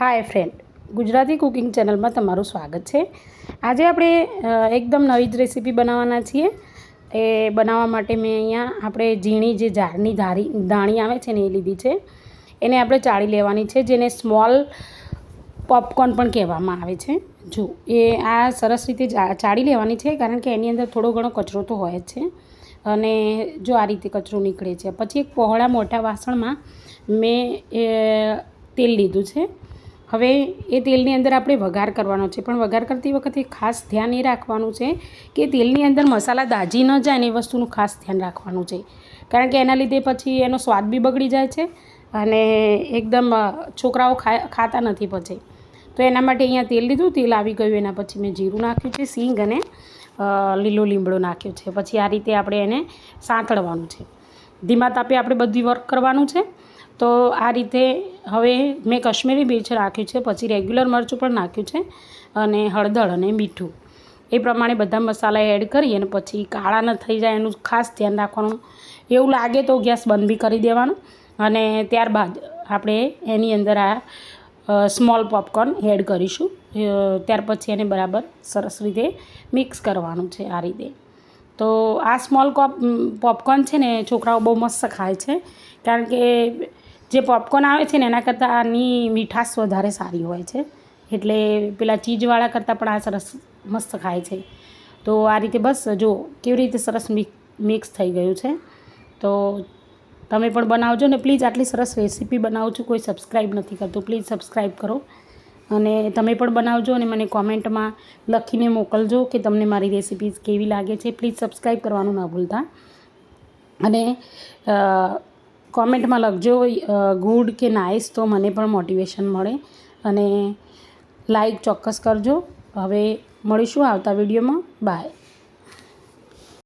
હાય friend, Gujarati cooking ચેનલમાં તમારું સ્વાગત છે। આજે આપણે એકદમ નવી જ રેસીપી બનાવવાના છીએ। એ બનાવવા માટે મેં અહીંયા આપણે ઝીણી જે ઝાડની દાણી આવે છે ને એ લીધી છે। એને આપણે ચાળી લેવાની છે, જેને સ્મોલ પોપકોર્ન પણ કહેવામાં આવે છે। જો એ આ સરસ રીતે ચાળી લેવાની છે, કારણ કે એની અંદર થોડો ઘણો કચરો તો હોય જ છે અને જો આ રીતે કચરો નીકળે છે। પછી એક પહોળા મોટા વાસણમાં મેં તેલ લીધું છે। હવે એ તેલની અંદર આપણે વઘાર કરવાનો છે, પણ વઘાર કરતી વખતે ખાસ ધ્યાન એ રાખવાનું છે કે તેલની અંદર મસાલા દાજી ન જાય ને એ વસ્તુનું ખાસ ધ્યાન રાખવાનું છે, કારણ કે એના લીધે પછી એનો સ્વાદ બી બગડી જાય છે અને એકદમ છોકરાઓ ખાતા નથી પછી। તો એના માટે અહીંયા તેલ લીધું, તેલ આવી ગયું એના પછી મેં જીરું નાખ્યું છે, સીંગ અને લીલો લીમડો નાખ્યો છે। પછી આ રીતે આપણે એને સાંતળવાનું છે, ધીમા તાપે આપણે બધી વર્ક કરવાનું છે। તો આ રીતે હવે મેં કશ્મીરી મિર્ચ નાખ્યું છે, પછી રેગ્યુલર મરચું પણ નાખ્યું છે અને હળદર અને મીઠું એ પ્રમાણે બધા મસાલા એડ કરી અને પછી કાળા ન થઈ જાય એનું ખાસ ધ્યાન રાખવાનું। એવું લાગે તો ગેસ બંધ બી કરી દેવાનું અને ત્યારબાદ આપણે એની અંદર આ સ્મોલ પોપકોર્ન એડ કરીશું। ત્યાર પછી એને બરાબર સરસ રીતે મિક્સ કરવાનું છે આ રીતે। તો આ સ્મોલ પોપકોર્ન છે ને છોકરાઓ બહુ મસ્ત ખાય છે, કારણ કે જે પોપકોર્ન આવે છે ને એના કરતાં આની મીઠાશ વધારે સારી હોય છે, એટલે પેલા ચીઝવાળા કરતાં પણ આ સરસ મસ્ત ખાય છે। તો આ રીતે બસ જો કેવી રીતે સરસ મિક્સ થઈ ગયું છે। તો તમે પણ બનાવજો ને પ્લીઝ, આટલી સરસ રેસીપી બનાવું છું, કોઈ સબસ્ક્રાઈબ નથી કરતું, પ્લીઝ સબસ્ક્રાઈબ કરો અને તમે પણ બનાવજો અને મને કોમેન્ટમાં લખીને મોકલજો કે તમને મારી રેસીપી કેવી લાગે છે। પ્લીઝ સબસ્ક્રાઈબ કરવાનું ના ભૂલતા અને કોમેન્ટમાં લખજો ગુડ કે નાઇસ, તો મને પણ મોટિવેશન મળે અને લાઈક ચોક્કસ કરજો। હવે મળીશું આવતા વિડીયોમાં, બાય।